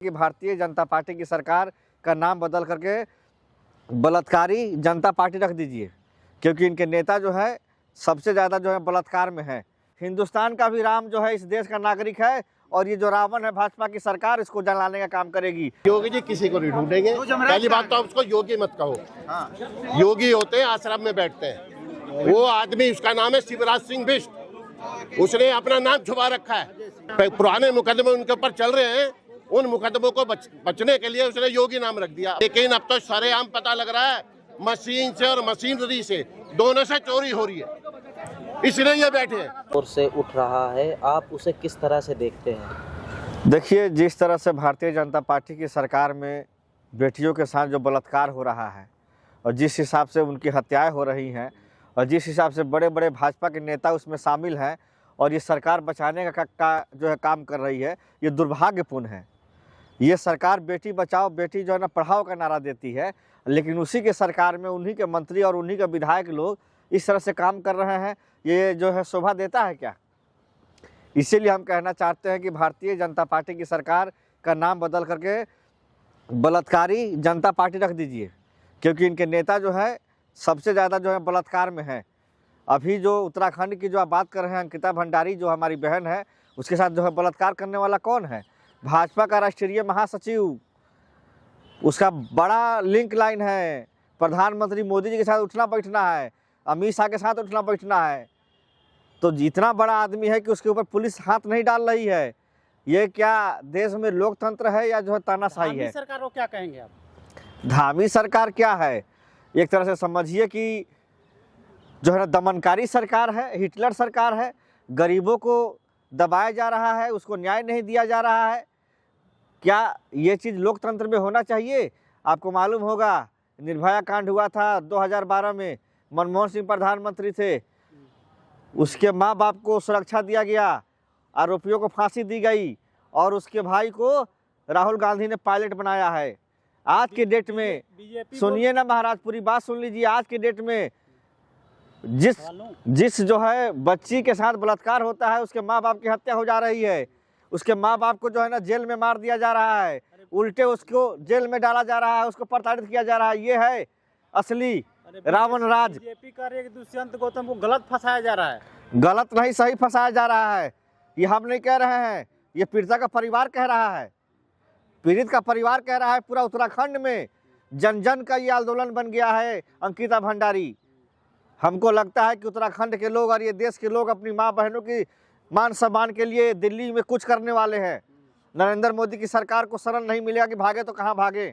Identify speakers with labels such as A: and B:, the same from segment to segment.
A: कि भारतीय जनता पार्टी की सरकार का नाम बदल करके बलात्कारी जनता पार्टी रख दीजिए, क्योंकि इनके नेता जो है सबसे ज़्यादा जो है बलात्कार में है। हिंदुस्तान का भी राम जो है इस देश का नागरिक है, और ये जो रावण है भाजपा की सरकार इसको जलाने का काम करेगी।
B: योगी जी किसी को नहीं ढूंढेंगे। पहली बात तो आप उसको योगी मत कहो। योगी होते हैं आश्रम में बैठते हैं। वो आदमी, उसका नाम है शिवराज सिंह बिष्ट, उसने अपना नाम छुपा रखा है। पुराने मुकदमे उनके ऊपर चल रहे हैं, उन मुकदमों को बचने के लिए उसने योगी नाम रख दिया। लेकिन अब तो सरेआम पता लग रहा है मशीन से और मशीनरी से दोनों से चोरी हो रही है, इसलिए ये बैठे हैं।
C: और से उठ रहा है, आप उसे किस तरह से देखते हैं?
A: देखिए, जिस तरह से भारतीय जनता पार्टी की सरकार में बेटियों के साथ जो बलात्कार हो रहा है, और जिस हिसाब से उनकी हत्याएं हो रही हैं, और जिस हिसाब से बड़े बड़े भाजपा के नेता उसमें शामिल हैं, और ये सरकार बचाने का जो है काम कर रही है, ये दुर्भाग्यपूर्ण है। ये सरकार बेटी बचाओ बेटी जो है ना पढ़ाओ का नारा देती है, लेकिन उसी के सरकार में उन्हीं के मंत्री और उन्हीं के विधायक लोग इस तरह से काम कर रहे हैं। ये जो है शोभा देता है क्या? इसीलिए हम कहना चाहते हैं कि भारतीय जनता पार्टी की सरकार का नाम बदल करके बलात्कारी जनता पार्टी रख दीजिए, क्योंकि इनके नेता जो है सबसे ज़्यादा जो है बलात्कार में है। अभी जो उत्तराखंड की जो आप बात कर रहे हैं, अंकिता भंडारी जो हमारी बहन है, उसके साथ जो है बलात्कार करने वाला कौन है? भाजपा का राष्ट्रीय महासचिव, उसका बड़ा लिंक लाइन है। प्रधानमंत्री मोदी जी के साथ उठना बैठना है, अमित शाह के साथ उठना बैठना है। तो इतना बड़ा आदमी है कि उसके ऊपर पुलिस हाथ नहीं डाल रही है। ये क्या देश में लोकतंत्र है या जो है तानाशाही है?
D: सरकार को क्या कहेंगे आप?
A: धामी सरकार क्या है? एक तरह से समझिए कि जो है ना दमनकारी सरकार है, हिटलर सरकार है। गरीबों को दबाया जा रहा है, उसको न्याय नहीं दिया जा रहा है। क्या ये चीज़ लोकतंत्र में होना चाहिए? आपको मालूम होगा निर्भया कांड हुआ था 2012 में, मनमोहन सिंह प्रधानमंत्री थे, उसके माँ बाप को सुरक्षा दिया गया, आरोपियों को फांसी दी गई, और उसके भाई को राहुल गांधी ने पायलट बनाया है। आज के डेट में सुनिए ना महाराज, पूरी बात सुन लीजिए। आज के डेट में जिस जो है बच्ची के साथ बलात्कार होता है, उसके माँ बाप की हत्या हो जा रही है, उसके माँ बाप को जो है ना जेल में मार दिया जा रहा है, उल्टे उसको जेल में डाला जा रहा है, उसको प्रताड़ित किया जा रहा है। ये है असली रावण राज।
D: बीजेपी का दुष्यंत गौतम को गलत फंसाया जा रहा है।
A: गलत नहीं, सही फंसाया जा रहा है। ये हम नहीं कह रहे हैं, ये पीड़िता का परिवार कह रहा है, पीड़ित का परिवार कह रहा है। पूरा उत्तराखंड में जन जन का ये आंदोलन बन गया है अंकिता भंडारी। हमको लगता है कि उत्तराखंड के लोग और ये देश के लोग अपनी माँ बहनों की मान सम्मान के लिए दिल्ली में कुछ करने वाले हैं। नरेंद्र मोदी की सरकार को शरण नहीं मिलेगा कि भागे तो कहाँ भागे।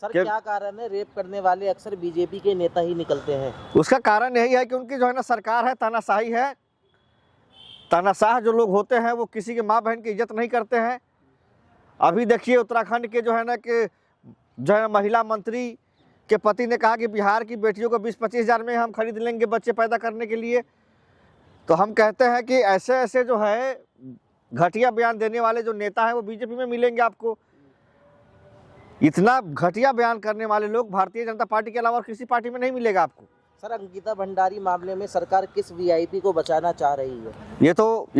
C: सर, क्या कारण है रेप करने वाले अक्सर बीजेपी के नेता ही निकलते हैं?
A: उसका कारण यही है कि उनकी जो है ना सरकार है तानाशाही है। तानाशाह जो लोग होते हैं वो किसी के माँ बहन की इज्जत नहीं करते हैं। अभी देखिए उत्तराखंड के जो है ना महिला मंत्री के पति ने कहा कि बिहार की बेटियों को 20-25 हज़ार में हम खरीद लेंगे बच्चे पैदा करने के लिए। तो हम कहते हैं कि ऐसे ऐसे जो है घटिया बयान देने वाले जो नेता हैं वो बीजेपी में मिलेंगे आपको। इतना घटिया बयान करने वाले लोग भारतीय जनता पार्टी के अलावा और किसी पार्टी में नहीं मिलेगा आपको।
C: सर, अंकिता भंडारी मामले में सरकार किस वीआईपी को बचाना चाह रही है?
A: ये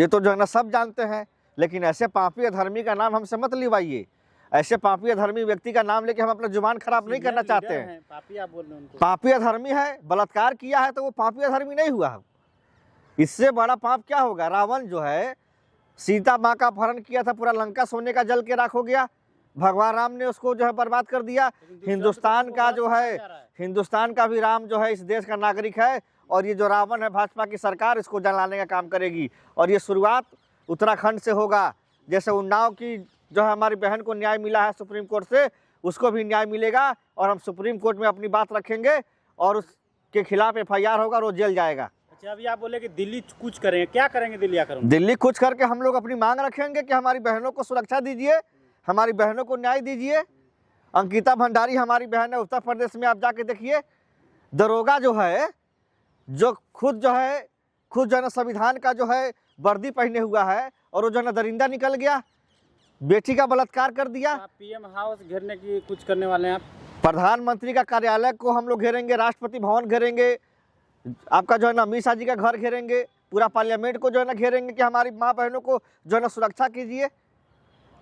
A: तो जो है ना सब जानते हैं, लेकिन ऐसे पापी अधर्मी का नाम हमसे मत लिवाइए। ऐसे पापी अधर्मी व्यक्ति का नाम लेके हम अपना जुबान खराब नहीं करना चाहते हैं।
D: पापी आप बोल रहे हैं उनको?
A: पापी अधर्मी है, बलात्कार किया है तो वो पापी अधर्मी नहीं हुआ। इससे बड़ा पाप क्या होगा? रावण जो है सीता माँ का अपहरण किया था, पूरा लंका सोने का जल के राख हो गया। भगवान राम ने उसको जो है बर्बाद कर दिया। हिंदुस्तान का भी राम जो है इस देश का नागरिक है, और ये जो रावण है भाजपा की सरकार इसको जलाने का काम करेगी। और ये शुरुआत उत्तराखंड से होगा। जैसे उन्नाव की जो है हमारी बहन को न्याय मिला है सुप्रीम कोर्ट से, उसको भी न्याय मिलेगा, और हम सुप्रीम कोर्ट में अपनी बात रखेंगे और उसके खिलाफ FIR होगा और वो जेल जाएगा।
D: अच्छा, अभी आप बोले कि दिल्ली कुछ करेंगे, क्या करेंगे दिल्ली आकर?
A: दिल्ली कुछ करके हम लोग अपनी मांग रखेंगे कि हमारी बहनों को सुरक्षा दीजिए, हमारी बहनों को न्याय दीजिए। अंकिता भंडारी हमारी बहन है। उत्तर प्रदेश में आप जाके देखिए, दरोगा जो है जो खुद जो है ना संविधान का जो है वर्दी पहने हुआ है, और वो जो है ना दरिंदा निकल गया, बेटी का बलात्कार कर दिया।
D: PM हाउस घेरने की कुछ करने वाले हैं आप?
A: प्रधानमंत्री का कार्यालय को हम लोग घेरेंगे, राष्ट्रपति भवन घेरेंगे, आपका जो है ना अमित शाह जी का घर घेरेंगे, पूरा पार्लियामेंट को जो है ना घेरेंगे कि हमारी माँ बहनों को जो है ना सुरक्षा कीजिए।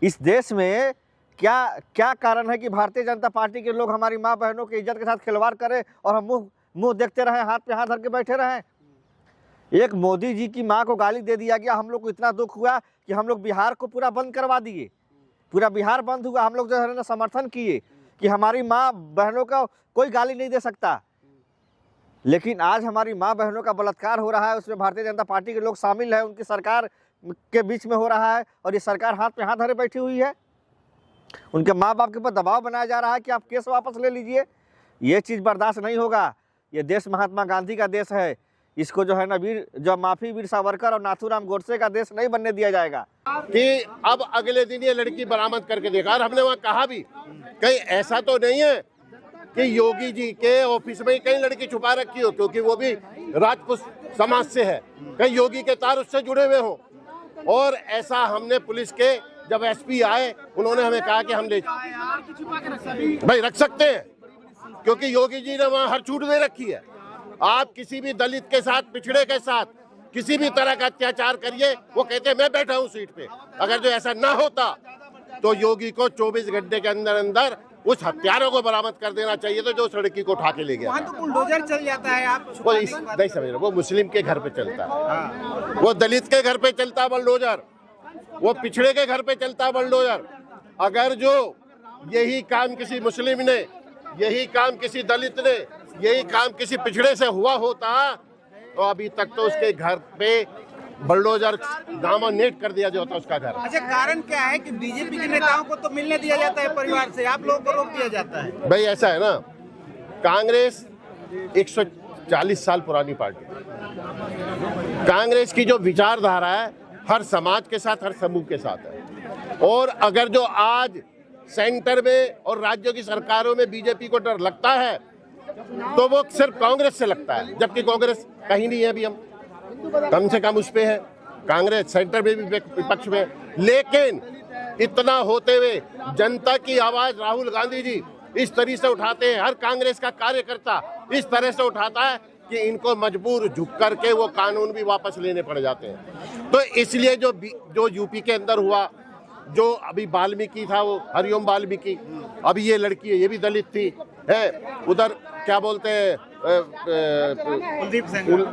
A: इस देश में क्या क्या कारण है कि भारतीय जनता पार्टी के लोग हमारी माँ बहनों की इज्जत के साथ खिलवाड़ करें और हम मुंह मुंह देखते रहें, हाथ पे हाथ धर के बैठे रहें? एक मोदी जी की माँ को गाली दे दिया गया, हम लोग को इतना दुख हुआ कि हम लोग बिहार को पूरा बंद करवा दिए, पूरा बिहार बंद हुआ। हम लोग जो है ना समर्थन किए कि हमारी माँ बहनों का कोई गाली नहीं दे सकता, लेकिन आज हमारी माँ बहनों का बलात्कार हो रहा है, उसमें भारतीय जनता पार्टी के लोग शामिल हैं, उनकी सरकार के बीच में हो रहा है और ये सरकार हाथ पे हाथ धरे बैठी हुई है। उनके माँ बाप के ऊपर दबाव बनाया जा रहा है कि आप केस वापस ले लीजिए। ये चीज़ बर्दाश्त नहीं होगा। ये देश महात्मा गांधी का देश है, इसको जो है ना वीर सावरकर और नाथूराम गोडसे का देश नहीं बनने दिया जाएगा।
B: कि अब अगले दिन ये लड़की बरामद करके देखा, और हमने वहाँ कहा भी कहीं ऐसा तो नहीं है कि योगी जी के ऑफिस में कहीं लड़की छुपा रखी हो, क्योंकि वो भी राजपूत समाज से है, कहीं योगी के तार उससे जुड़े हुए हो। और ऐसा हमने पुलिस के जब एसपी आए, उन्होंने हमें कहा कि हम ले भाई रख सकते हैं, क्योंकि योगी जी ने वहाँ हर छूट दे रखी है। आप किसी भी दलित के साथ, पिछड़े के साथ किसी भी तरह का अत्याचार करिए, वो कहते हैं मैं बैठा हूँ सीट पे। अगर जो ऐसा ना होता तो योगी को 24 घंटे के अंदर अंदर उस हत्यारों को बरामद कर देना चाहिए, तो जो उस लड़की को उठा के ले गया।
C: वहाँ तो बुलडोजर चल जाता है, आप
B: वो नहीं समझ रहे, वो मुस्लिम के घर पे चलता है, वो दलित के घर पे चलता है बुलडोजर, वो पिछड़े के घर पे चलता है बुलडोजर। अगर जो यही काम किसी मुस्लिम ने, यही काम किसी दलित ने, यही काम किसी पिछड़े से हुआ होता तो अभी तक तो उसके घर पे बुलडोजर डामानेट कर दिया जाता उसका घर।
C: अच्छा, कारण क्या है कि बीजेपी के नेताओं को तो मिलने दिया जाता है परिवार से, आप लोगों को रोक दिया जाता है?
B: भाई ऐसा है ना, कांग्रेस 140 साल पुरानी पार्टी, कांग्रेस की जो विचारधारा है हर समाज के साथ, हर समूह के साथ है। और अगर जो आज सेंटर में और राज्यों की सरकारों में बीजेपी को डर लगता है तो वो सिर्फ कांग्रेस से लगता है, जबकि कांग्रेस कहीं नहीं है। अभी हम कम से कम उस पे है, कांग्रेस सेंटर में भी विपक्ष में। लेकिन इतना होते हुए जनता की आवाज राहुल गांधी जी इस तरह से उठाते हैं, हर कांग्रेस का कार्यकर्ता इस तरह से उठाता है कि इनको मजबूर झुक करके वो कानून भी वापस लेने पड़ जाते हैं। तो इसलिए जो यूपी के अंदर हुआ, जो अभी वाल्मीकि था, वो हरिओम वाल्मीकि, अभी ये लड़की है, ये भी दलित थी है, उधर क्या बोलते हैं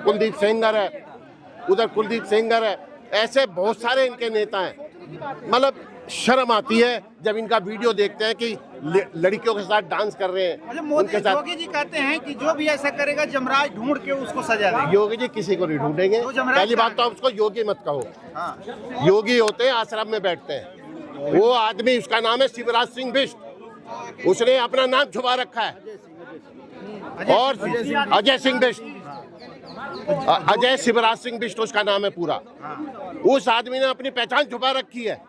B: कुलदीप सेंगर है, उधर कुलदीप सेंगर है। ऐसे बहुत सारे इनके नेता हैं। मतलब शर्म आती है जब इनका वीडियो देखते हैं कि लड़कियों के साथ डांस कर रहे हैं।
C: मोदी योगी जी कहते हैं कि जो भी ऐसा करेगा जमराज ढूंढ के उसको सजा देंगे।
B: योगी जी किसी को नहीं ढूंढेंगे। पहली बात तो आप उसको योगी मत कहो। योगी होते हैं आश्रम में बैठते हैं। वो आदमी, उसका नाम है शिवराज सिंह बिष्ट, उसने अपना नाम छुपा रखा है। और अजय सिंह बिष्ट, अजय शिवराज सिंह बिष्ट उसका नाम है पूरा। उस आदमी ने अपनी पहचान छुपा रखी है।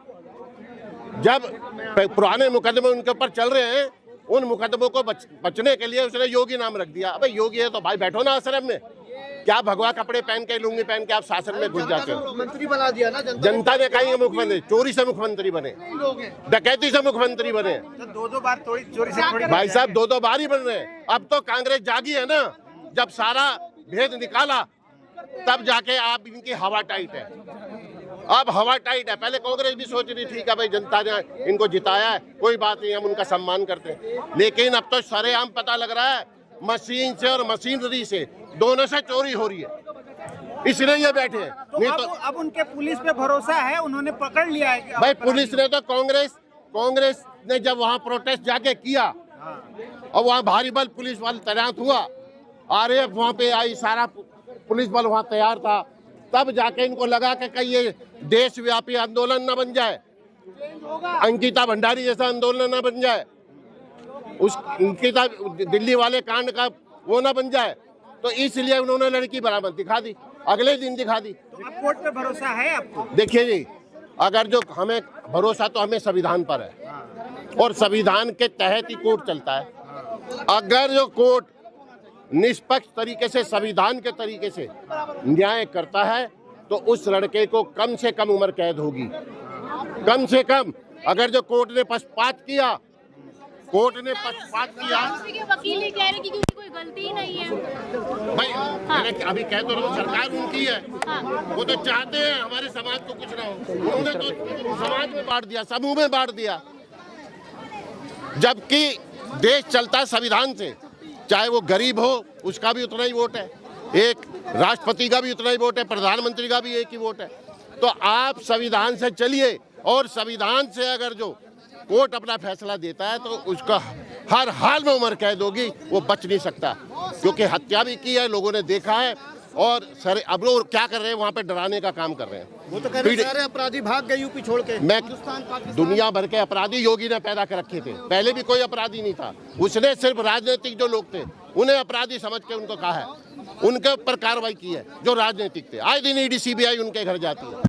B: जब पुराने मुकदमे उनके ऊपर चल रहे हैं, उन मुकदमों को बचने के लिए उसने योगी नाम रख दिया। अबे योगी है तो भाई बैठो ना आश्रम में, क्या भगवा कपड़े पहन के, लुंगी पहन के आप शासन में घुस जाते हो?
C: मुख्यमंत्री बना दिया ना
B: जनता ने। कहीं मुख्यमंत्री चोरी से मुख्यमंत्री बने, डकैती से मुख्यमंत्री बने,
C: तो 2 बार चोरी से थोड़ी।
B: भाई साहब 2 बार ही बन रहे हैं। अब तो कांग्रेस जागी है ना, जब सारा भेद निकाला तब जाके आप इनकी हवा टाइट है। अब हवा टाइट है। पहले कांग्रेस भी सोच रही ठीक है भाई, जनता ने इनको जिताया है, कोई बात नहीं, हम उनका सम्मान करते हैं। लेकिन अब तो सरेआम पता लग रहा है मशीन से और मशीनरी से दोनों से चोरी हो रही है, इसलिए ये बैठे हैं। नहीं तो
C: अब उनके पुलिस पे भरोसा है, उन्होंने पकड़ लिया है।
B: भाई पुलिस ने तो कांग्रेस ने जब वहाँ प्रोटेस्ट जाके किया और वहाँ भारी बल पुलिस बल तैनात हुआ, RAF वहाँ पे आई, सारा पुलिस बल वहाँ तैयार था, तब जाके इनको लगा कि कहीं ये देशव्यापी आंदोलन न बन जाए, अंकिता भंडारी जैसा आंदोलन न बन जाए, उस अंकिता दिल्ली वाले कांड का वो न बन जाए। तो इसलिए उन्होंने लड़की बरामद दिखा दी, अगले दिन दिखा दी।
C: तो अब कोर्ट पे भरोसा है आपको?
B: देखिए जी, अगर जो हमें भरोसा तो हमें संविधान पर है और संविधान के तहत ही कोर्ट चलता है। अगर जो कोर्ट निष्पक्ष तरीके से, संविधान के तरीके से न्याय करता है तो उस लड़के को कम से कम उम्र कैद होगी, कम से कम। अगर जो कोर्ट ने पक्षपात किया,
E: वकील ये कह रहे कि क्योंकि कोई गलती ही नहीं है
B: भाई। मैंने अभी कह तो रहा हूँ, सरकार उनकी है। वो तो चाहते हैं हमारे समाज को कुछ ना हो, उन्होंने तो समाज में बांट दिया, समूह में बांट दिया। जबकि देश चलता संविधान से। चाहे वो गरीब हो उसका भी उतना ही वोट है, एक राष्ट्रपति का भी उतना ही वोट है, प्रधानमंत्री का भी एक ही वोट है। तो आप संविधान से चलिए, और संविधान से अगर जो कोर्ट अपना फैसला देता है तो उसका हर हाल में उम्र कैद होगी, वो बच नहीं सकता, क्योंकि हत्या भी की है, लोगों ने देखा है। और सर अब लोग क्या कर रहे हैं, वहाँ पे डराने का काम कर रहे हैं।
C: वो तो कह रहे हैं सारे अपराधी भाग गए यूपी छोड़ के।
B: मैं दुनिया भर के अपराधी योगी ने पैदा कर रखे थे, पहले भी कोई अपराधी नहीं था। उसने सिर्फ राजनीतिक जो लोग थे उन्हें अपराधी समझ के उनको कहा है, उनके ऊपर कार्रवाई की है जो राजनीतिक थे। आए दिन ईडी सीबीआई उनके घर जाती है।